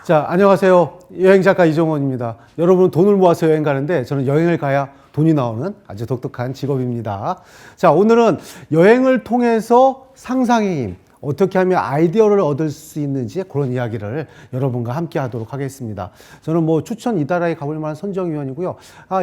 자, 안녕하세요. 여행작가 이종원입니다. 여러분은 돈을 모아서 여행 가는데 저는 여행을 가야 돈이 나오는 아주 독특한 직업입니다. 자, 오늘은 여행을 통해서 상상의 힘, 어떻게 하면 아이디어를 얻을 수 있는지 그런 이야기를 여러분과 함께 하도록 하겠습니다. 저는 추천 이달에 가볼 만한 선정위원이고요.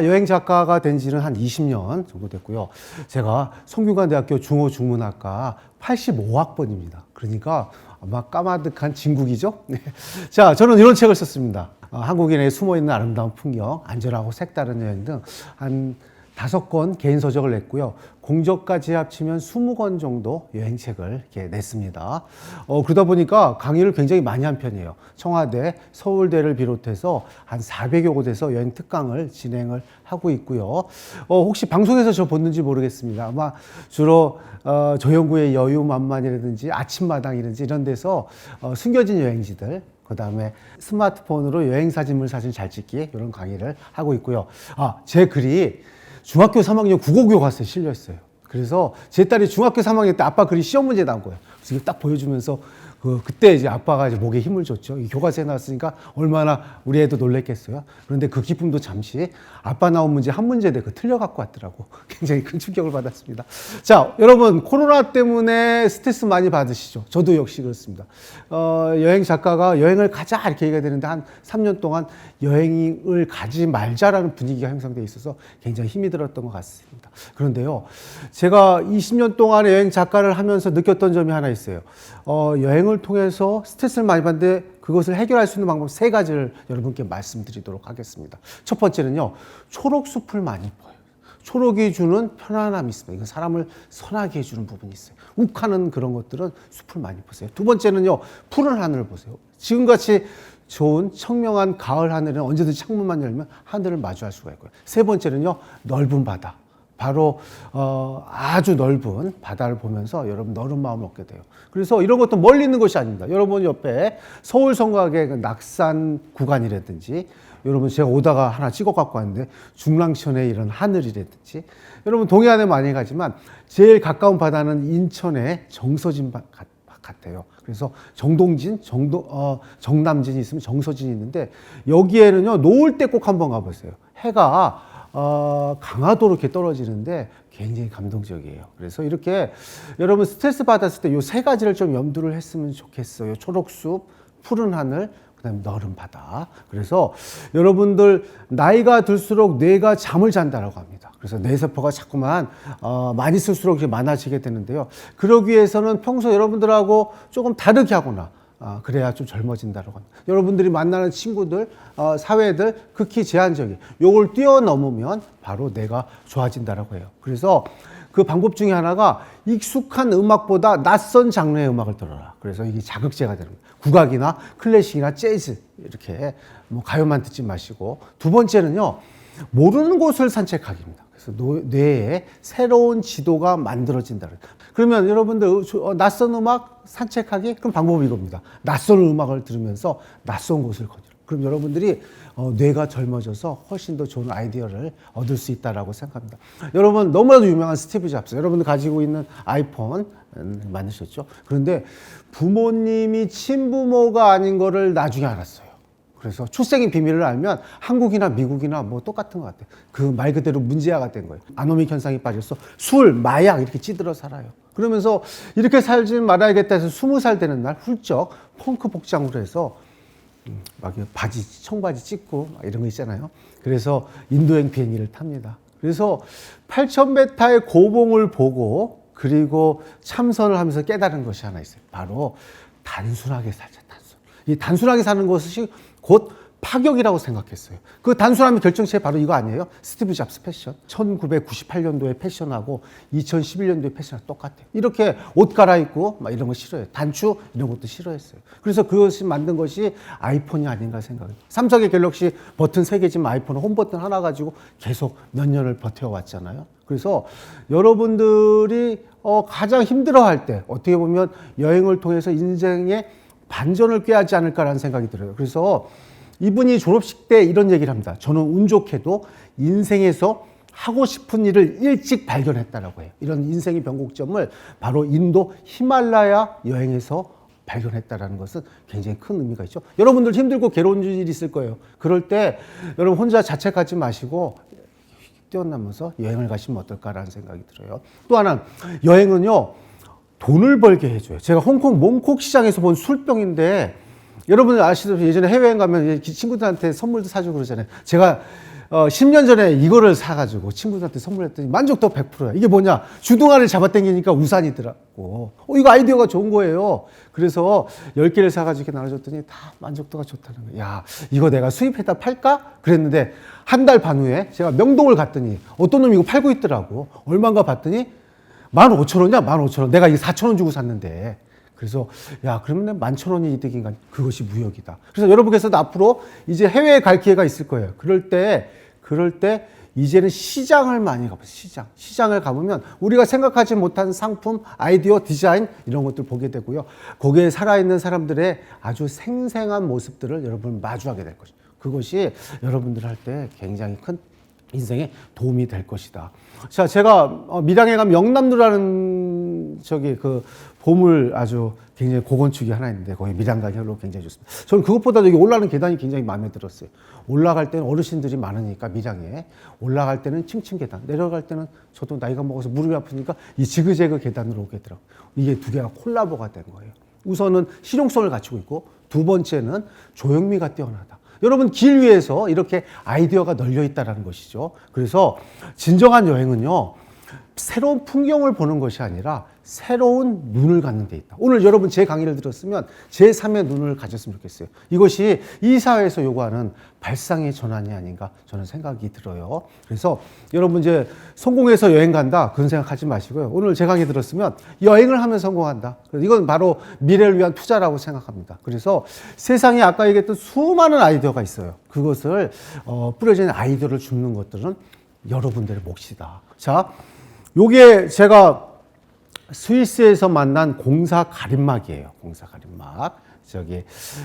여행 작가가 된 지는 한 20년 정도 됐고요. 제가 성균관대학교 중어중문학과 85학번입니다. 그러니까 아마 까마득한 진국이죠. 네. 자, 저는 이런 책을 썼습니다. 한국인의 숨어있는 아름다운 풍경, 안전하고 색다른 여행 등 한 5권 개인 서적을 냈고요. 공적까지 합치면 20권 정도 여행책을 이렇게 냈습니다. 그러다 보니까 강의를 굉장히 많이 한 편이에요. 청와대, 서울대를 비롯해서 한 400여 곳에서 여행 특강을 진행을 하고 있고요. 혹시 방송에서 저 봤는지 모르겠습니다. 아마 주로 조영구의 여유만만이라든지 아침마당이라든지 이런 데서 숨겨진 여행지들, 그 다음에 스마트폰으로 여행사진물 사진 잘 찍기 이런 강의를 하고 있고요. 제 글이 중학교 3학년 국어교과서에 실려 있어요. 그래서 제 딸이 중학교 3학년 때 아빠 글이 시험 문제 나온 거예요. 그래서 딱 보여주면서 그때 이제 아빠가 이제 목에 힘을 줬죠. 이 교과서에 나왔으니까 얼마나 우리 애도 놀랬겠어요. 그런데 그 기쁨도 잠시 아빠 나온 문제 한 문제 내고 틀려 갖고 왔더라고. 굉장히 큰 충격을 받았습니다. 자, 여러분 코로나 때문에 스트레스 많이 받으시죠? 저도 역시 그렇습니다. 여행 작가가 여행을 가자 이렇게 얘기가 되는데 한 3년 동안 여행을 가지 말자라는 분위기가 형성되어 있어서 굉장히 힘이 들었던 것 같습니다. 그런데요, 제가 20년 동안의 여행 작가를 하면서 느꼈던 점이 하나 있어요. 여행을 통해서 스트레스를 많이 받는데 그것을 해결할 수 있는 방법 3가지를 여러분께 말씀드리도록 하겠습니다. 첫 번째는요, 초록숲을 많이 보여요. 초록이 주는 편안함이 있습니다. 이건 사람을 선하게 해주는 부분이 있어요. 욱하는 그런 것들은 숲을 많이 보세요. 두 번째는요, 푸른 하늘을 보세요. 지금같이 좋은 청명한 가을 하늘은 언제든지 창문만 열면 하늘을 마주할 수가 있고요. 세 번째는요, 넓은 바다. 바로 아주 넓은 바다를 보면서 여러분 너른 마음을 얻게 돼요. 그래서 이런 것도 멀리 있는 것이 아닙니다. 여러분 옆에 서울 성곽의 그 낙산 구간이라든지, 여러분 제가 오다가 하나 찍어 갖고 왔는데 중랑천의 이런 하늘이라든지, 여러분 동해안에 많이 가지만 제일 가까운 바다는 인천의 정서진 같아요. 그래서 정동진, 정남진이 있으면 정서진이 있는데, 여기에는요 노을 때 꼭 한번 가보세요. 해가 강화도로 이렇게 떨어지는데 굉장히 감동적이에요. 그래서 이렇게 여러분 스트레스 받았을 때 이 3가지를 좀 염두를 했으면 좋겠어요. 초록숲, 푸른 하늘, 그다음에 너른 바다. 그래서 여러분들 나이가 들수록 뇌가 잠을 잔다라고 합니다. 그래서 뇌세포가 자꾸만 많이 쓸수록 이렇게 많아지게 되는데요. 그러기 위해서는 평소 여러분들하고 조금 다르게 하거나 그래야 좀 젊어진다고 합니다. 여러분들이 만나는 친구들, 사회들 극히 제한적인 요걸 뛰어넘으면 바로 내가 좋아진다고 해요. 그래서 그 방법 중에 하나가 익숙한 음악보다 낯선 장르의 음악을 들어라. 그래서 이게 자극제가 되는 거예요. 국악이나 클래식이나 재즈 이렇게 가요만 듣지 마시고, 두 번째는요, 모르는 곳을 산책하기입니다. 그래서 뇌에 새로운 지도가 만들어진다. 그러면 여러분들 낯선 음악 산책하기? 그럼 방법이 이겁니다. 낯선 음악을 들으면서 낯선 곳을 거니라. 그럼 여러분들이 뇌가 젊어져서 훨씬 더 좋은 아이디어를 얻을 수 있다고 생각합니다. 여러분 너무나도 유명한 스티브 잡스, 여러분들 가지고 있는 아이폰 만드셨죠? 그런데 부모님이 친부모가 아닌 거를 나중에 알았어요. 그래서 출생의 비밀을 알면 한국이나 미국이나 똑같은 것 같아요. 그 말 그대로 문제아가 된 거예요. 아노믹 현상이 빠져서 술, 마약 이렇게 찌들어 살아요. 그러면서 이렇게 살지 말아야겠다 해서 20살 되는 날 훌쩍 펑크 복장으로 해서 막 바지, 청바지 찢고 이런 거 있잖아요. 그래서 인도행 비행기를 탑니다. 그래서 8,000m의 고봉을 보고 그리고 참선을 하면서 깨달은 것이 하나 있어요. 바로 단순하게 살자, 단순. 이 단순하게 사는 것이 곧 파격이라고 생각했어요. 그 단순함의 결정체 바로 이거 아니에요? 스티브 잡스 패션. 1998년도의 패션하고 2011년도의 패션하고 똑같아요. 이렇게 옷 갈아입고 막 이런 거 싫어해요. 단추 이런 것도 싫어했어요. 그래서 그것이 만든 것이 아이폰이 아닌가 생각해요. 삼성의 갤럭시 버튼 3개지만 아이폰은 홈 버튼 하나 가지고 계속 몇 년을 버텨왔잖아요. 그래서 여러분들이 가장 힘들어할 때 어떻게 보면 여행을 통해서 인생의 반전을 꾀하지 않을까라는 생각이 들어요. 그래서 이분이 졸업식 때 이런 얘기를 합니다. 저는 운 좋게도 인생에서 하고 싶은 일을 일찍 발견했다라고 해요. 이런 인생의 변곡점을 바로 인도 히말라야 여행에서 발견했다라는 것은 굉장히 큰 의미가 있죠. 여러분들 힘들고 괴로운 일이 있을 거예요. 그럴 때 여러분 혼자 자책하지 마시고 뛰어나면서 여행을 가시면 어떨까라는 생각이 들어요. 또 하나, 여행은요, 돈을 벌게 해줘요. 제가 홍콩 몽콕 시장에서 본 술병인데, 여러분 아시다시피 예전에 해외여행 가면 친구들한테 선물도 사주고 그러잖아요. 제가 10년 전에 이거를 사가지고 친구들한테 선물했더니 만족도 100%야. 이게 뭐냐? 주둥아리를 잡아당기니까 우산이더라고. 이거 아이디어가 좋은 거예요. 그래서 10개를 사가지고 이렇게 나눠줬더니 다 만족도가 좋다는 거예요. 야, 이거 내가 수입해다 팔까? 그랬는데 한 달 반 후에 제가 명동을 갔더니 어떤 놈이 이거 팔고 있더라고. 얼마인가 봤더니 15,000원이야, 15,000원. 내가 이게 4,000원 주고 샀는데. 그래서 야, 그러면 11,000원이 이득인가? 그것이 무역이다. 그래서 여러분께서도 앞으로 이제 해외에 갈 기회가 있을 거예요. 그럴 때 이제는 시장을 많이 가보세요. 시장을 가보면 우리가 생각하지 못한 상품, 아이디어, 디자인 이런 것들 보게 되고요. 거기에 살아있는 사람들의 아주 생생한 모습들을 여러분 마주하게 될 것이죠. 그것이 여러분들 할 때 굉장히 큰 인생에 도움이 될 것이다. 자, 제가 밀양에 가면 영남루라는 그 보물 아주 굉장히 고건축이 하나 있는데 거기 밀양가로 굉장히 좋습니다. 저는 그것보다 여기 올라가는 계단이 굉장히 마음에 들었어요. 올라갈 때는 어르신들이 많으니까 밀양에 올라갈 때는 층층 계단, 내려갈 때는 저도 나이가 먹어서 무릎이 아프니까 이 지그재그 계단으로 오게 되더라고요. 이게 두 개가 콜라보가 된 거예요. 우선은 실용성을 갖추고 있고 두 번째는 조형미가 뛰어나다. 여러분 길 위에서 이렇게 아이디어가 널려 있다는 것이죠. 그래서 진정한 여행은요, 새로운 풍경을 보는 것이 아니라 새로운 눈을 갖는 데 있다. 오늘 여러분 제 강의를 들었으면 제3의 눈을 가졌으면 좋겠어요. 이것이 이 사회에서 요구하는 발상의 전환이 아닌가 저는 생각이 들어요. 그래서 여러분 이제 성공해서 여행 간다 그런 생각하지 마시고요. 오늘 제 강의 들었으면 여행을 하면 성공한다. 이건 바로 미래를 위한 투자라고 생각합니다. 그래서 세상에 아까 얘기했던 수많은 아이디어가 있어요. 그것을 뿌려진 아이디어를 줍는 것들은 여러분들의 몫이다. 자, 요게 제가 스위스에서 만난 공사 가림막이에요. 공사 가림막.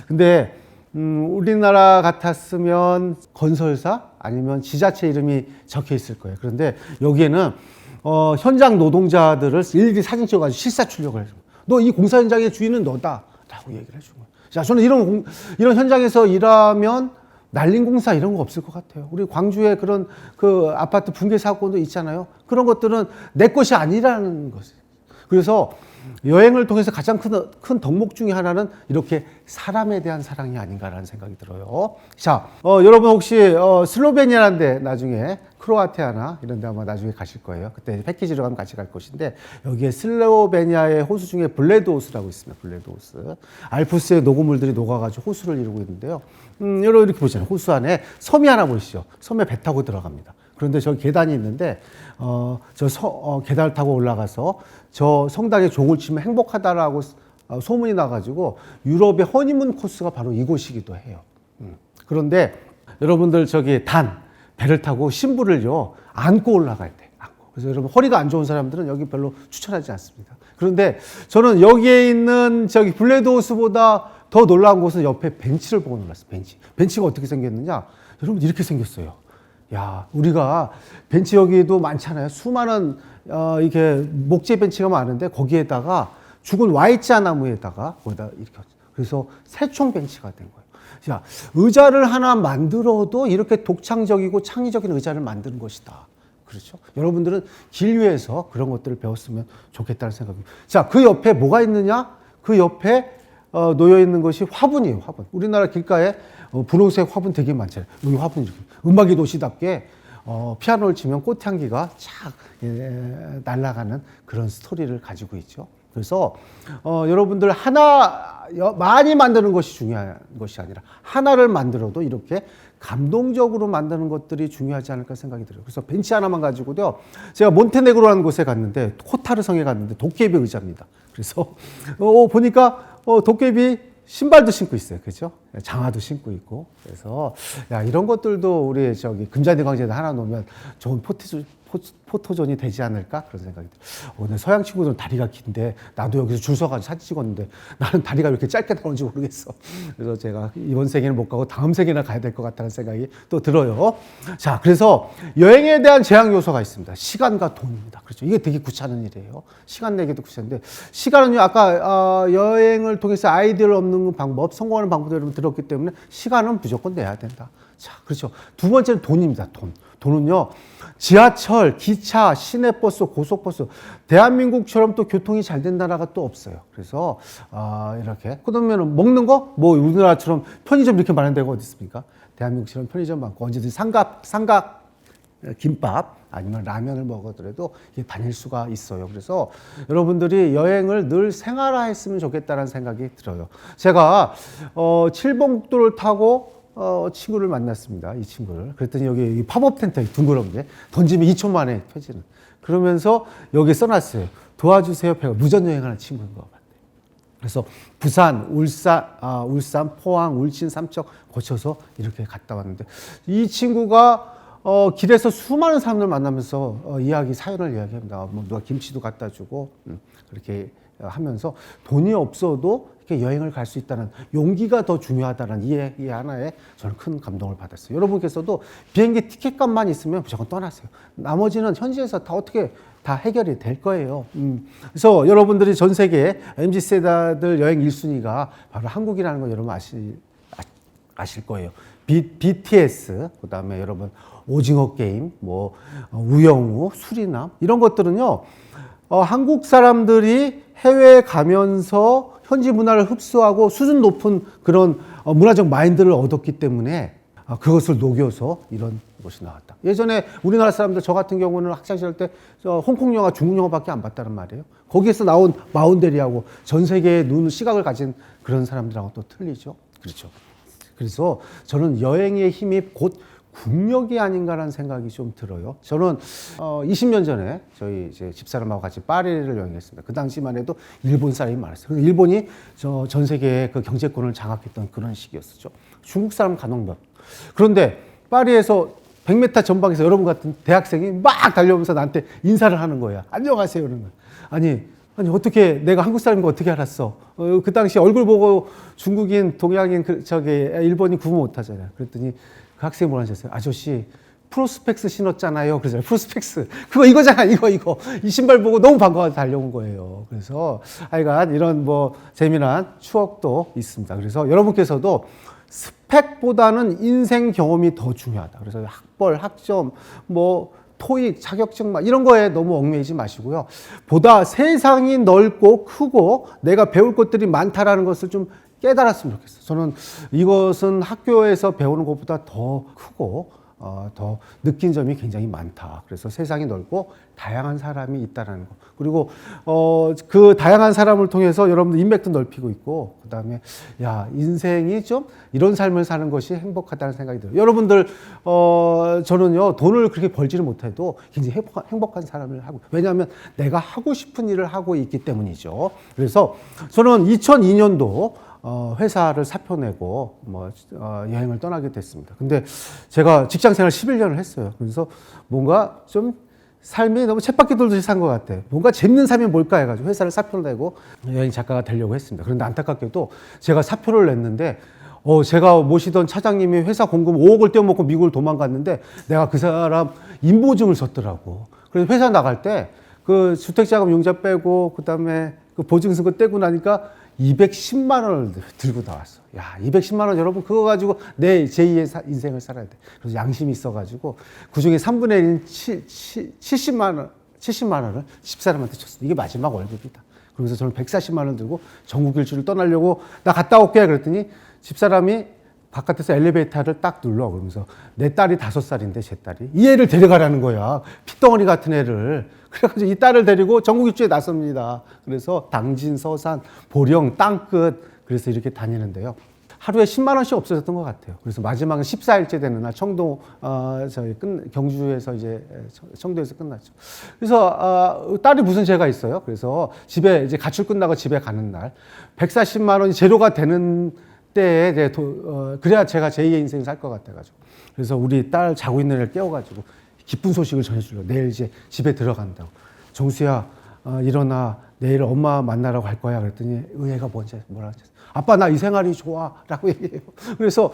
근데, 우리나라 같았으면 건설사 아니면 지자체 이름이 적혀 있을 거예요. 그런데 여기에는, 현장 노동자들을 일일이 사진 찍어가지고 실사 출력을 해줘. 너 이 공사 현장의 주인은 너다. 라고 얘기를 해준 거예요. 자, 저는 이런 현장에서 일하면 날린 공사 이런 거 없을 것 같아요. 우리 광주에 그런 그 아파트 붕괴 사건도 있잖아요. 그런 것들은 내 것이 아니라는 것이에요. 그래서 여행을 통해서 가장 큰 덕목 중에 하나는 이렇게 사람에 대한 사랑이 아닌가라는 생각이 들어요. 자, 여러분 혹시 슬로베니아란데 나중에 크로아티아나 이런 데 아마 나중에 가실 거예요. 그때 패키지로 가면 같이 갈 것인데 여기에 슬로베니아의 호수 중에 블레드 호수라고 있습니다. 블레드 호수. 알프스의 녹음물들이 녹아가지고 호수를 이루고 있는데요. 여러분 이렇게 보시잖아요. 호수 안에 섬이 하나 보이시죠? 섬에 배 타고 들어갑니다. 그런데 저 계단이 있는데 계단을 타고 올라가서 저 성당에 종을 치면 행복하다라고 소문이 나가지고 유럽의 허니문 코스가 바로 이곳이기도 해요. 그런데 여러분들 배를 타고 신부를요 안고 올라가야 돼. 그래서 여러분 허리가 안 좋은 사람들은 여기 별로 추천하지 않습니다. 그런데 저는 여기에 있는 블레드 호수보다 더 놀라운 것은 옆에 벤치를 보고 놀랐어요. 벤치가 어떻게 생겼느냐? 여러분 이렇게 생겼어요. 야, 우리가 벤치 여기도 많잖아요. 수많은 이렇게 목재 벤치가 많은데 거기에다가 죽은 Y자 나무에다가 거기다 이렇게 그래서 새총 벤치가 된 거예요. 자, 의자를 하나 만들어도 이렇게 독창적이고 창의적인 의자를 만드는 것이다. 그렇죠? 여러분들은 길 위에서 그런 것들을 배웠으면 좋겠다는 생각입니다. 자, 그 옆에 뭐가 있느냐? 그 옆에 놓여 있는 것이 화분이에요. 화분. 우리나라 길가에 분홍색 화분 되게 많잖아요. 여기 화분 이렇게 음악의 도시답게 피아노를 치면 꽃향기가 착 날아가는 그런 스토리를 가지고 있죠. 그래서 여러분들 많이 만드는 것이 중요한 것이 아니라 하나를 만들어도 이렇게 감동적으로 만드는 것들이 중요하지 않을까 생각이 들어요. 그래서 벤치 하나만 가지고도 제가 몬테네그로라는 곳에 갔는데 코타르 성에 갔는데 도깨비 의자입니다. 그래서 보니까 도깨비 신발도 신고 있어요. 그죠? 장화도 신고 있고. 그래서 야, 이런 것들도 우리 금잔디 광장에 하나 놓으면 좋은 포토존이 되지 않을까 그런 생각이 들어요. 근데 서양 친구들은 다리가 긴데 나도 여기서 줄 서가지고 사진 찍었는데 나는 다리가 왜 이렇게 짧게 나오는지 모르겠어. 그래서 제가 이번 세계는 못 가고 다음 세계나 가야 될 것 같다는 생각이 또 들어요. 자, 그래서 여행에 대한 제약 요소가 있습니다. 시간과 돈입니다. 그렇죠. 이게 되게 귀찮은 일이에요. 시간 내기도 귀찮은데 시간은요, 아까 여행을 통해서 아이디어를 얻는 방법, 성공하는 방법도 여러분 들었기 때문에 시간은 무조건 내야 된다. 자, 그렇죠. 두 번째는 돈입니다. 돈은요, 지하철, 기차, 시내버스, 고속버스, 대한민국처럼 또 교통이 잘 된 나라가 또 없어요. 그래서 이렇게 그러면 먹는 거 뭐 우리나라처럼 편의점 이렇게 많은 데가 어디 있습니까? 대한민국처럼 편의점 많고 언제든지 삼각 김밥 아니면 라면을 먹어더라도 이게 다닐 수가 있어요. 그래서 여러분들이 여행을 늘 생활화했으면 좋겠다는 생각이 들어요. 제가 7번 국도를 타고 친구를 만났습니다. 이 친구를. 그랬더니 여기 팝업 텐트 둥그런 게 던지면 2초 만에 펴지는. 그러면서 여기 써놨어요. 도와주세요. 배가 무전 여행하는 친구인 것 같아요. 그래서 부산, 울산, 포항, 울진, 삼척 거쳐서 이렇게 갔다 왔는데 이 친구가 길에서 수많은 사람들 만나면서 사연을 이야기합니다. 뭐 누가 김치도 갖다 주고 그렇게 하면서 돈이 없어도 이렇게 여행을 갈 수 있다는 용기가 더 중요하다는 이 하나에 저는 큰 감동을 받았어요. 여러분께서도 비행기 티켓값만 있으면 무조건 떠나세요. 나머지는 현지에서 다 어떻게 다 해결이 될 거예요. 그래서 여러분들이 전 세계 MZ세대들 여행 1순위가 바로 한국이라는 거 여러분 아실 거예요. BTS, 그 다음에 여러분 오징어 게임, 뭐 우영우, 수리남 이런 것들은요. 한국 사람들이 해외에 가면서 현지 문화를 흡수하고 수준 높은 그런 문화적 마인드를 얻었기 때문에 그것을 녹여서 이런 것이 나왔다. 예전에 우리나라 사람들 저 같은 경우는 학창시절 때 홍콩 영화, 중국 영화밖에 안 봤다는 말이에요. 거기에서 나온 마운데리하고 전 세계의 시각을 가진 그런 사람들하고 또 틀리죠. 그렇죠. 그래서 저는 여행의 힘이 곧 국력이 아닌가라는 생각이 좀 들어요. 저는 20년 전에 저희 이제 집사람하고 같이 파리를 여행했습니다. 그 당시만 해도 일본 사람이 많았어요. 일본이 전 세계의 그 경제권을 장악했던 그런 시기였었죠. 중국 사람 가능몇. 그런데 파리에서 100m 전방에서 여러분 같은 대학생이 막 달려오면서 나한테 인사를 하는 거야. 안녕하세요. 이러는 거야. 아니 어떻게 내가 한국 사람인 거 어떻게 알았어? 그 당시 얼굴 보고 중국인, 동양인, 일본인 구분 못 하잖아요. 그랬더니 그 학생이 뭐라 하셨어요? 아저씨 프로스펙스 신었잖아요. 그래서 프로스펙스 그거 이거잖아. 이거 이 신발 보고 너무 반가워서 달려온 거예요. 그래서 하여간 이런 뭐 재미난 추억도 있습니다. 그래서 여러분께서도 스펙보다는 인생 경험이 더 중요하다. 그래서 학벌, 학점, 뭐 토익, 자격증 이런 거에 너무 얽매이지 마시고요. 보다 세상이 넓고 크고 내가 배울 것들이 많다라는 것을 좀 깨달았으면 좋겠어요. 저는 이것은 학교에서 배우는 것보다 더 크고 더 느낀 점이 굉장히 많다. 그래서 세상이 넓고 다양한 사람이 있다는 거. 그리고 그 다양한 사람을 통해서 여러분들 인맥도 넓히고 있고 그다음에 인생이 좀 이런 삶을 사는 것이 행복하다는 생각이 들어요. 여러분들 저는요 돈을 그렇게 벌지를 못해도 굉장히 행복한 사람을 하고 왜냐하면 내가 하고 싶은 일을 하고 있기 때문이죠. 그래서 저는 2002년도 회사를 사표 내고 여행을 떠나게 됐습니다. 근데 제가 직장 생활 11년을 했어요. 그래서 뭔가 좀 삶이 너무 쳇바퀴 돌듯이 산 것 같아요. 뭔가 재밌는 삶이 뭘까 해가지고 회사를 사표를 내고 여행 작가가 되려고 했습니다. 그런데 안타깝게도 제가 사표를 냈는데 제가 모시던 차장님이 회사 공금 5억을 떼어먹고 미국을 도망갔는데 내가 그 사람 인보증을 썼더라고. 그래서 회사 나갈 때 그 주택자금 융자 빼고 그다음에 그 보증승고 떼고 나니까 210만 원을 들고 나왔어. 210만 원 여러분 그거 가지고 내 제2의 인생을 살아야 돼. 그래서 양심이 있어가지고 그 중에 3분의 1인 70만 원을 집사람한테 줬어. 이게 마지막 월급이다. 그래서 저는 140만 원 들고 전국 일주를 떠나려고 나 갔다 올게 그랬더니 집사람이 바깥에서 엘리베이터를 딱 눌러. 그러면서 내 딸이 5살인데 제 딸이 이 애를 데려가라는 거야. 핏덩어리 같은 애를. 그래가지고 이 딸을 데리고 전국 일주에 나섭니다. 그래서 당진, 서산, 보령, 땅끝 그래서 이렇게 다니는데요. 하루에 10만 원씩 없어졌던 것 같아요. 그래서 마지막은 14일째 되는 날 경주에서 이제 청도에서 끝났죠. 그래서 딸이 무슨 죄가 있어요. 그래서 집에 이제 가출 끝나고 집에 가는 날 140만 원이 제로가 되는 때에 그래야 제가 제2의 인생을 살 것 같아가지고. 그래서 우리 딸 자고 있는 애를 깨워가지고 기쁜 소식을 전해주려고 내일 이제 집에 들어간다고. 정수야, 일어나. 내일 엄마 만나러 갈 거야. 그랬더니 의애가 뭐라 하지? 아빠 나 이 생활이 좋아 라고 얘기해요. 그래서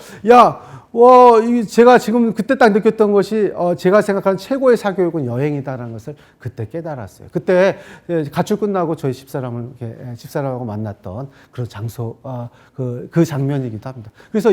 제가 지금 그때 딱 느꼈던 것이 제가 생각하는 최고의 사교육은 여행이다라는 것을 그때 깨달았어요. 그때 가출 끝나고 저희 집사람하고 만났던 그런 장소, 그 장면이기도 합니다. 그래서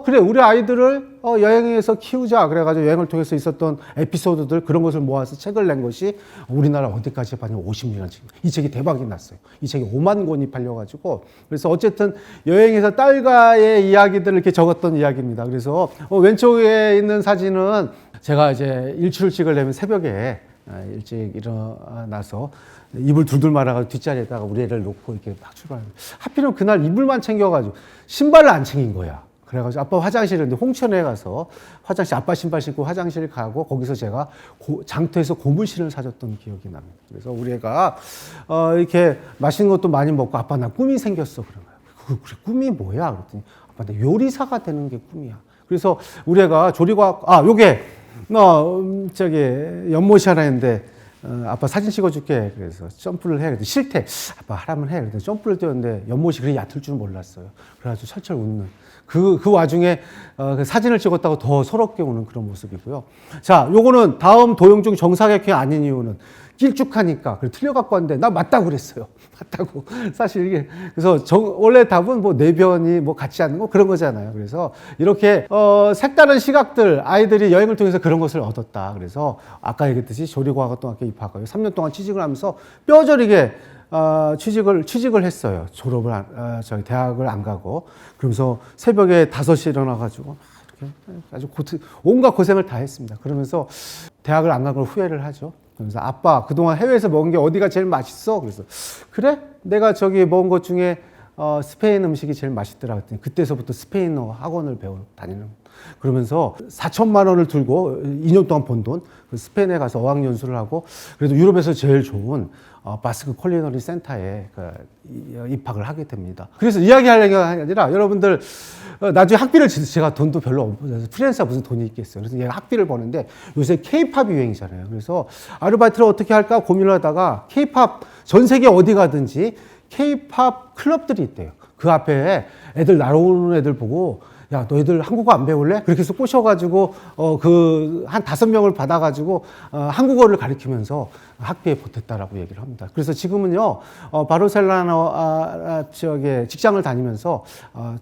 그래 우리 아이들을 여행에서 키우자 그래가지고 여행을 통해서 있었던 에피소드들 그런 것을 모아서 책을 낸 것이 우리나라 어디까지 봤냐면 50년 책. 이 책이 대박이 났어요. 이 책이 5만 권이 팔려가지고 그래서 어쨌든 여행에서 딸과의 이야기들을 이렇게 적었던 이야기입니다. 그래서 왼쪽에 있는 사진은 제가 이제 일출을 찍으려면 새벽에 일찍 일어나서 이불 둘둘 말아가지고 뒷자리에다가 우리 애를 놓고 이렇게 막 출발합니다. 하필이면 그날 이불만 챙겨가지고 신발을 안 챙긴 거야. 그래가지고 아빠 화장실에 홍천에 가서 화장실 아빠 신발 신고 화장실 가고 거기서 제가 장터에서 고무신을 사줬던 기억이 납니다. 그래서 우리 애가 이렇게 맛있는 것도 많이 먹고 아빠 나 꿈이 생겼어 그런 거야. 그래 꿈이 뭐야? 그랬더니 아빠 나 요리사가 되는 게 꿈이야. 그래서 우리 애가 조리과학 요게 연못이 하나 있는데 아빠 사진 찍어줄게. 그래서 점프를 해. 그랬더니 싫대. 아빠 하라면 해. 그랬더니 점프를 뛰었는데 연못이 그렇게 얕을 줄 몰랐어요. 그래가지고 철철 웃는. 그 와중에 그 사진을 찍었다고 더 서럽게 우는 그런 모습이고요. 자, 요거는 다음 도용 중 정사각형이 아닌 이유는 길쭉하니까. 그래 틀려갖고 왔는데 나 맞다고 그랬어요. 맞다고. 사실 이게 그래서 원래 답은 뭐 내변이 뭐 같지 않는 거 그런 거잖아요. 그래서 이렇게 색다른 시각들 아이들이 여행을 통해서 그런 것을 얻었다. 그래서 아까 얘기했듯이 조리과학고등학교 입학하고 3년 동안 취직을 하면서 뼈저리게 취직을 했어요. 저희 대학을 안 가고. 그러면서 새벽에 5시에 일어나가지고, 이렇게 아주 온갖 고생을 다 했습니다. 그러면서 대학을 안 간 걸 후회를 하죠. 그러면서 아빠, 그동안 해외에서 먹은 게 어디가 제일 맛있어? 그래서, 그래? 내가 저기 먹은 것 중에, 스페인 음식이 제일 맛있더라. 그랬더니 그때서부터 스페인어 학원을 다니는. 그러면서 4천만 원을 들고 2년 동안 번 돈, 스페인에 가서 어학연수를 하고, 그래도 유럽에서 제일 좋은 바스크 콜리너리 센터에 입학을 하게 됩니다. 그래서 이야기하려는 게 아니라 여러분들 나중에 학비를 제가 돈도 별로 없어서 프리랜서가 무슨 돈이 있겠어요. 그래서 얘가 학비를 버는데 요새 K-팝이 유행이잖아요. 그래서 아르바이트를 어떻게 할까 고민을 하다가 K-팝 전 세계 어디 가든지 K-팝 클럽들이 있대요. 그 앞에 애들 날아오는 애들 보고 야, 너희들 한국어 안 배울래? 그렇게 해서 꼬셔가지고, 한 5명을 받아가지고, 한국어를 가르치면서 학비에 보탰다라고 얘기를 합니다. 그래서 지금은요, 바르셀로나, 직장을 다니면서,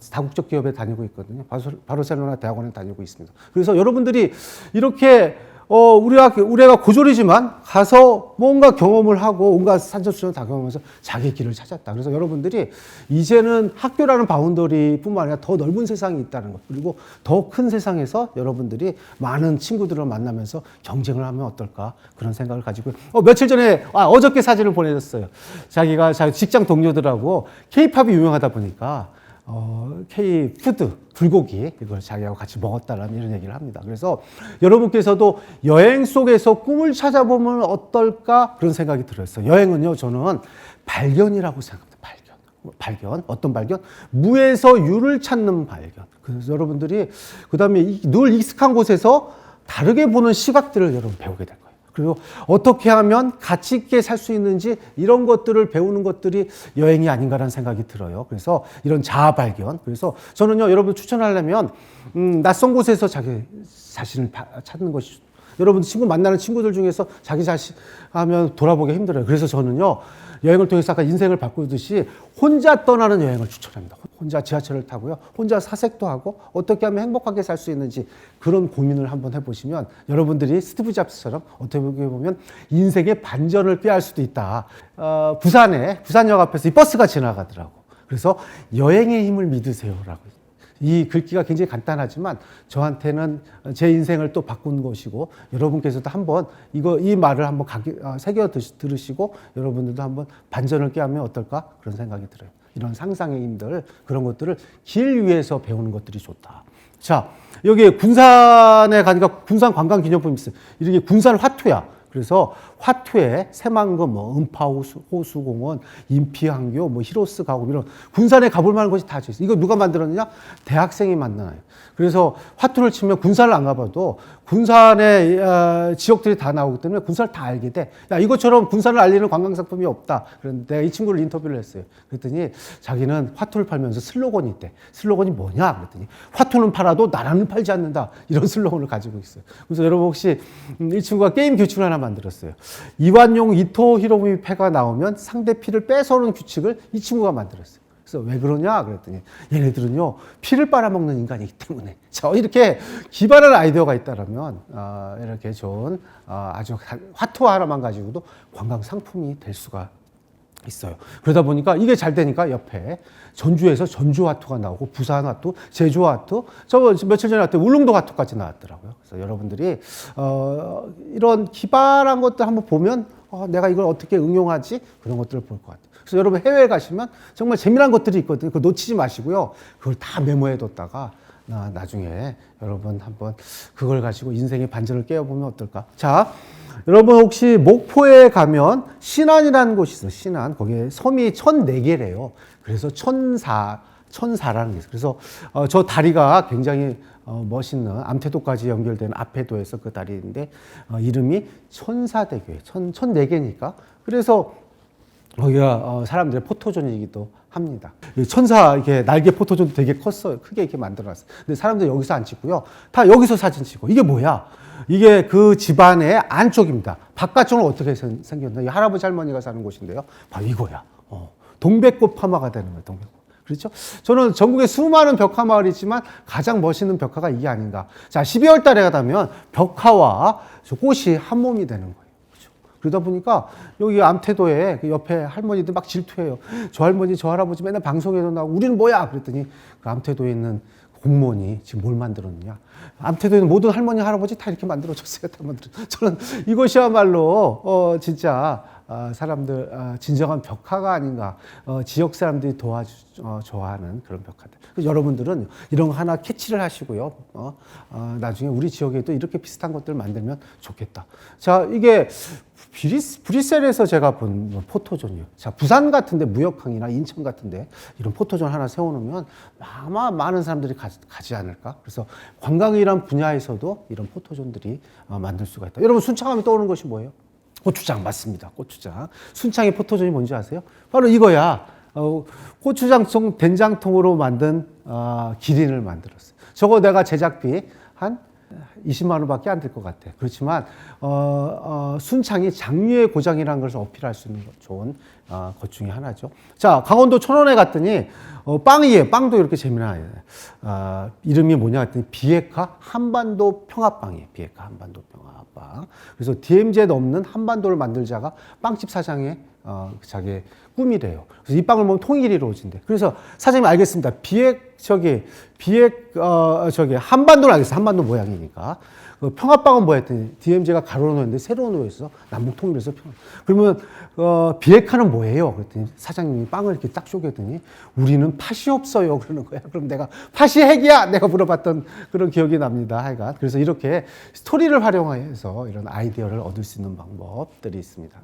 다국적 기업에 다니고 있거든요. 바르셀로나 대학원에 다니고 있습니다. 그래서 여러분들이 이렇게, 우리 애가 고졸이지만 가서 뭔가 경험을 하고 온갖 산전수전 다 경험하면서 자기 길을 찾았다. 그래서 여러분들이 이제는 학교라는 바운더리 뿐만 아니라 더 넓은 세상이 있다는 것, 그리고 더 큰 세상에서 여러분들이 많은 친구들을 만나면서 경쟁을 하면 어떨까 그런 생각을 가지고 며칠 전에 어저께 사진을 보내줬어요. 자기가 자기 직장 동료들하고 K-팝이 유명하다 보니까 K-푸드, 불고기, 이걸 자기하고 같이 먹었다라는 이런 얘기를 합니다. 그래서 여러분께서도 여행 속에서 꿈을 찾아보면 어떨까? 그런 생각이 들었어요. 여행은요, 저는 발견이라고 생각합니다. 발견. 어떤 발견? 무에서 유를 찾는 발견. 그래서 여러분들이 그 다음에 늘 익숙한 곳에서 다르게 보는 시각들을 여러분 배우게 될 거예요. 그리고 어떻게 하면 가치 있게 살 수 있는지 이런 것들을 배우는 것들이 여행이 아닌가라는 생각이 들어요. 그래서 이런 자아 발견. 그래서 저는요, 여러분 추천하려면 낯선 곳에서 자기 자신을 찾는 것이 여러분 만나는 친구들 중에서 자기 자신 하면 돌아보기 힘들어요. 그래서 저는요, 여행을 통해서 아까 인생을 바꾸듯이 혼자 떠나는 여행을 추천합니다. 혼자 지하철을 타고요. 혼자 사색도 하고 어떻게 하면 행복하게 살 수 있는지 그런 고민을 한번 해보시면 여러분들이 스티브 잡스처럼 어떻게 보면 인생의 반전을 꾀할 수도 있다. 부산역 앞에서 이 버스가 지나가더라고. 그래서 여행의 힘을 믿으세요라고. 이 글귀가 굉장히 간단하지만 저한테는 제 인생을 또 바꾼 것이고 여러분께서도 한번 이 말을 한번 새겨 들으시고 여러분들도 한번 반전을 꾀하면 어떨까 그런 생각이 들어요. 이런 상상의 힘들 그런 것들을 길 위에서 배우는 것들이 좋다. 자, 여기 군산에 가니까 군산 관광기념품이 있어요. 이게 군산 화투야. 그래서 화투에 새만금, 뭐 음파호수공원, 인피항교, 뭐 히로스 가곡 이런 군산에 가볼 만한 곳이 다 있어요. 이거 누가 만들었느냐? 대학생이 만들어요. 그래서 화투를 치면 군산을 안 가봐도 군산의 지역들이 다 나오기 때문에 군산을 다 알게 돼. 야, 이것처럼 군산을 알리는 관광상품이 없다. 그런데 내가 이 친구를 인터뷰를 했어요. 그랬더니 자기는 화투를 팔면서 슬로건이 있대. 슬로건이 뭐냐? 그랬더니 화투는 팔아도 나라는 팔지 않는다. 이런 슬로건을 가지고 있어요. 그래서 여러분 혹시 이 친구가 게임 규칙을 하나 만들었어요. 이완용 이토 히로부미 패가 나오면 상대 피를 뺏어오는 규칙을 이 친구가 만들었어요. 그래서 왜 그러냐 그랬더니 얘네들은요 피를 빨아먹는 인간이기 때문에. 자, 이렇게 기발한 아이디어가 있다라면 이렇게 좋은 아주 화투 하나만 가지고도 관광 상품이 될 수가 있어요. 그러다 보니까 이게 잘 되니까 옆에 전주에서 전주 화투가 나오고 부산 화투, 제주 화투, 저 며칠 전에 왔던 울릉도 화투까지 나왔더라고요. 그래서 여러분들이 이런 기발한 것들 한번 보면 내가 이걸 어떻게 응용하지? 그런 것들을 볼 것 같아요. 그래서 여러분 해외에 가시면 정말 재미난 것들이 있거든요. 그거 놓치지 마시고요. 그걸 다 메모해 뒀다가 나중에 여러분 한번 그걸 가지고 인생의 반전을 깨워보면 어떨까? 자, 여러분 혹시 목포에 가면 신안이라는 곳이 있어요. 신안. 거기에 섬이 1004개래요. 그래서 천사라는 게 있어요. 그래서 저 다리가 굉장히 멋있는 암태도까지 연결된 앞에도에서 그 다리인데 이름이 천사대교예요. 1004개니까. 그래서 거기가 사람들의 포토존이기도 합니다. 천사 이렇게 날개 포토존도 되게 컸어요. 크게 이렇게 만들어놨어요. 근데 사람들 여기서 안 찍고요. 다 여기서 사진 찍고. 이게 뭐야? 이게 그 집안의 안쪽입니다. 바깥쪽은 어떻게 생겼나? 이 할아버지 할머니가 사는 곳인데요. 바로 이거야. 동백꽃 파마가 되는 거예요. 동백꽃. 그렇죠? 저는 전국에 수많은 벽화 마을이 있지만 가장 멋있는 벽화가 이게 아닌가. 자, 12월 달에 가면 벽화와 꽃이 한 몸이 되는 거예요. 그러다 보니까 여기 암태도에 그 옆에 할머니들 막 질투해요. 저 할머니, 저 할아버지 맨날 방송에도 나오고 우리는 뭐야? 그랬더니 그 암태도에 있는 공무원이 지금 뭘 만들었느냐? 암태도에 있는 모든 할머니, 할아버지 다 이렇게 만들어줬어요. 저는 이것이야말로 진짜 사람들 진정한 벽화가 아닌가. 지역 사람들이 좋아하는 그런 벽화들. 여러분들은 이런 거 하나 캐치를 하시고요. 나중에 우리 지역에도 이렇게 비슷한 것들을 만들면 좋겠다. 자, 이게 브뤼셀에서 제가 본 포토존이요. 자, 부산 같은데 무역항이나 인천 같은데 이런 포토존 하나 세워놓으면 아마 많은 사람들이 가지 않을까. 그래서 관광이란 분야에서도 이런 포토존들이 만들 수가 있다. 여러분 순창하면 떠오르는 것이 뭐예요? 고추장 맞습니다. 고추장. 순창의 포토존이 뭔지 아세요? 바로 이거야. 고추장통 된장통으로 만든 기린을 만들었어요. 저거 내가 제작비 한 20만 원밖에 안 될 것 같아. 그렇지만 순창이 장류의 고장이라는 것을 어필할 수 있는 좋은 것 중에 하나죠. 자, 강원도 천원에 갔더니 빵이에요. 빵도 이렇게 재미나요. 이름이 뭐냐 했더니 비핵화 한반도 평화빵이에요. 비핵화 한반도 평화빵. 그래서 DMZ에 없는 한반도를 만들자가 빵집 사장의 자기의 꿈이래요. 그래서 이 빵을 먹으면 통일이 이루어진대. 그래서 사장님 알겠습니다. 한반도는 알겠어. 한반도 모양이니까. 그 평화빵은 뭐 했더니 DMZ가 가로로 놓였는데 세로로 놓였어. 남북 통일해서 그러면 비핵화는 뭐예요? 그랬더니 사장님이 빵을 이렇게 딱 쪼개더니 우리는 팥이 없어요. 그러는 거야. 그럼 내가 팥이 핵이야. 내가 물어봤던 그런 기억이 납니다. 하여간. 그래서 이렇게 스토리를 활용해서 이런 아이디어를 얻을 수 있는 방법들이 있습니다.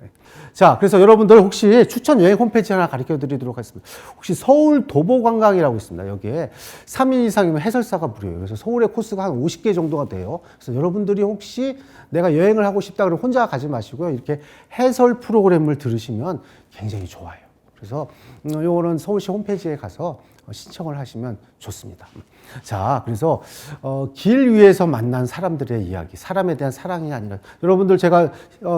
자, 그래서 여러분들 혹시 추천 여행 홈페이지 하나 가르쳐 드리도록 하겠습니다. 혹시 서울 도보관광이라고 있습니다. 여기에 3인 이상이면 해설사가 무료예요. 그래서 서울의 코스가 한 50개 정도가 돼요. 그래서 여러분들이 혹시 내가 여행을 하고 싶다 그러면 혼자 가지 마시고요. 이렇게 해설 프로그램을 들으시면 굉장히 좋아요. 그래서 요거는 서울시 홈페이지에 가서 신청을 하시면 좋습니다. 자, 그래서 길 위에서 만난 사람들의 이야기, 사람에 대한 사랑이 아니라 여러분들 제가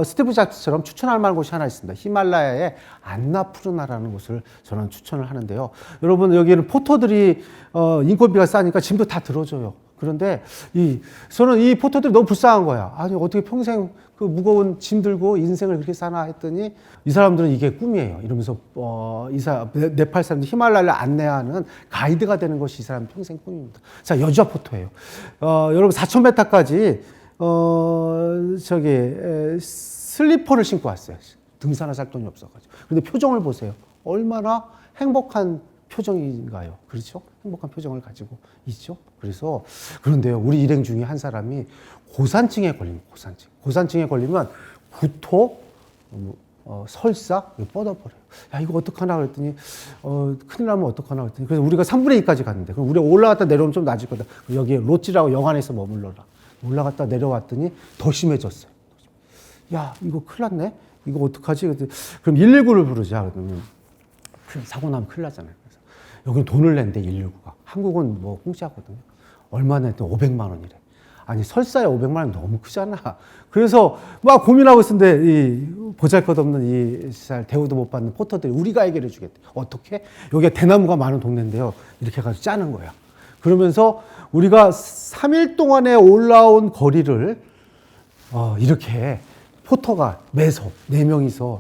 스티브 잡스처럼 추천할 만한 곳이 하나 있습니다. 히말라야의 안나푸르나라는 곳을 저는 추천을 하는데요. 여러분 여기는 포토들이 인건비가 싸니까 짐도 다 들어줘요. 그런데 저는 이 포토들이 너무 불쌍한 거야. 아니 어떻게 평생 그 무거운 짐 들고 인생을 그렇게 사나 했더니 이 사람들은 이게 꿈이에요. 이러면서 네팔 사람들 히말라야를 안내하는 가이드가 되는 것이 이 사람 평생 꿈입니다. 자, 여자 포토예요. 여러분 4,000m까지 슬리퍼를 신고 왔어요. 등산을 살 돈이 없어가지고. 근데 표정을 보세요. 얼마나 행복한 표정인가요? 그렇죠? 행복한 표정을 가지고 있죠? 그런데요, 우리 일행 중에 한 사람이 고산증에 걸립니다. 고산증에 걸리면 구토, 설사, 이거 뻗어버려요. 야, 이거 어떡하나 그랬더니, 큰일 나면 어떡하나 그랬더니, 그래서 우리가 3분의 2까지 갔는데, 그럼 우리가 올라갔다 내려오면 좀 나아질 거다. 여기 롯지라고 영안에서 머물러라. 올라갔다 내려왔더니 더 심해졌어요. 야, 이거 큰일 났네? 이거 어떡하지? 그럼 119를 부르자. 그러면 사고 나면 큰일 나잖아요. 그래서 여기는 돈을 낸대, 119가. 한국은 뭐 공짜거든요. 얼마 냈더니 500만 원이래. 아니, 설사에 500만 원 너무 크잖아. 그래서 막 고민하고 있었는데, 이 보잘것없는 이 대우도 못 받는 포터들이 우리가 해결해 주겠대. 어떻게? 여기가 대나무가 많은 동네인데요. 이렇게 해가지고 짜는 거야. 그러면서 우리가 3일 동안에 올라온 거리를 이렇게 포터가 매석 4명이서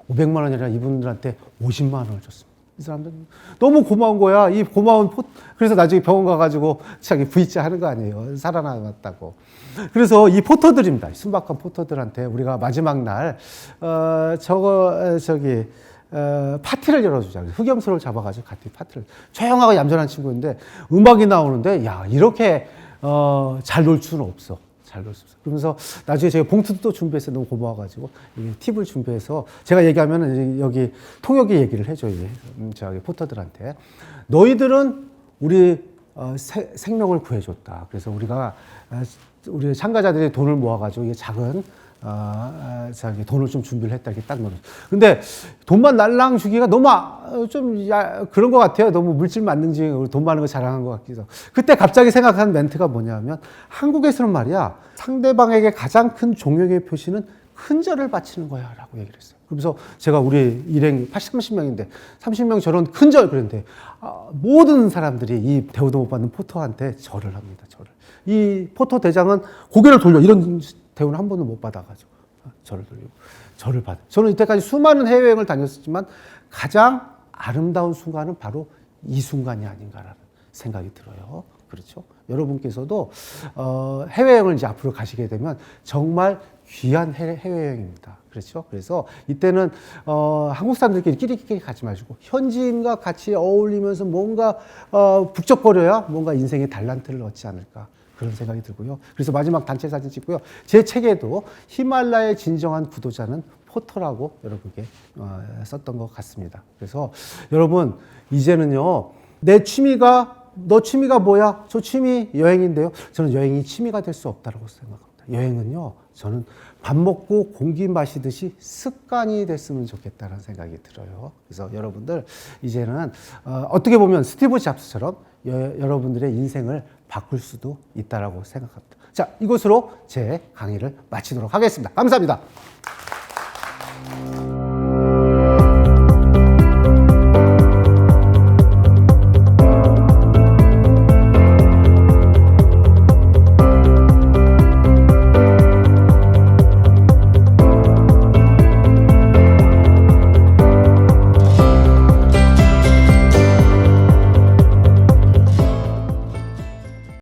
500만 원이라 이분들한테 50만 원을 줬습니다. 이 사람들은 너무 고마운 거야. 이 고마운 그래서 나중에 병원 가가지고 자기 V자 하는 거 아니에요. 살아남았다고. 그래서 이 포터들입니다. 순박한 포터들한테 우리가 마지막 날, 파티를 열어주자. 흑염소를 잡아가지고 같이 파티를. 조용하고 얌전한 친구인데 음악이 나오는데, 야, 이렇게, 잘 놀 수는 없어. 잘 놀 수 없어. 그러면서 나중에 제가 봉투도 또 준비해서 너무 고마워가지고 팁을 준비해서 제가 얘기하면 여기 통역이 얘기를 해줘요. 저기 포터들한테. 너희들은 우리 생명을 구해줬다. 그래서 우리 참가자들이 돈을 모아가지고 이게 작은 돈을 좀 준비를 했다. 이렇게 딱 넣어요. 근데 돈만 날랑 주기가 너무 그런 것 같아요. 너무 물질 만능주의, 돈 많은 거 자랑한 것 같기도. 그때 갑자기 생각한 멘트가 뭐냐면, 한국에서는 말이야, 상대방에게 가장 큰 존경의 표시는 큰절을 바치는 거야 라고 얘기를 했어요. 그러면서 제가 우리 일행 30명인데 30명 저런 큰절 그랬는데, 모든 사람들이 이 대우도 못 받는 포터한테 절을 합니다. 절을. 이 포터 대장은 고개를 돌려. 이런 대우는 한 번도 못 받아가지고 절을 돌리고 절을 받아. 저는 이때까지 수많은 해외여행을 다녔었지만 가장 아름다운 순간은 바로 이 순간이 아닌가라는 생각이 들어요. 그렇죠? 여러분께서도 해외여행을 이제 앞으로 가시게 되면 정말 귀한 해외여행입니다. 그렇죠? 그래서 이때는 한국 사람들끼리 끼리끼리 가지 마시고 현지인과 같이 어울리면서 뭔가 북적거려야 뭔가 인생의 달란트를 얻지 않을까. 그런 생각이 들고요. 그래서 마지막 단체 사진 찍고요. 제 책에도 히말라야의 진정한 구도자는 포터라고 여러분께 썼던 것 같습니다. 그래서 여러분, 이제는요, 너 취미가 뭐야? 저 취미 여행인데요. 저는 여행이 취미가 될 수 없다고 생각합니다. 여행은요, 저는 밥 먹고 공기 마시듯이 습관이 됐으면 좋겠다는 생각이 들어요. 그래서 여러분들, 이제는 어떻게 보면 스티브 잡스처럼 여러분들의 인생을 바꿀 수도 있다고 생각합니다. 자, 이것으로 제 강의를 마치도록 하겠습니다. 감사합니다.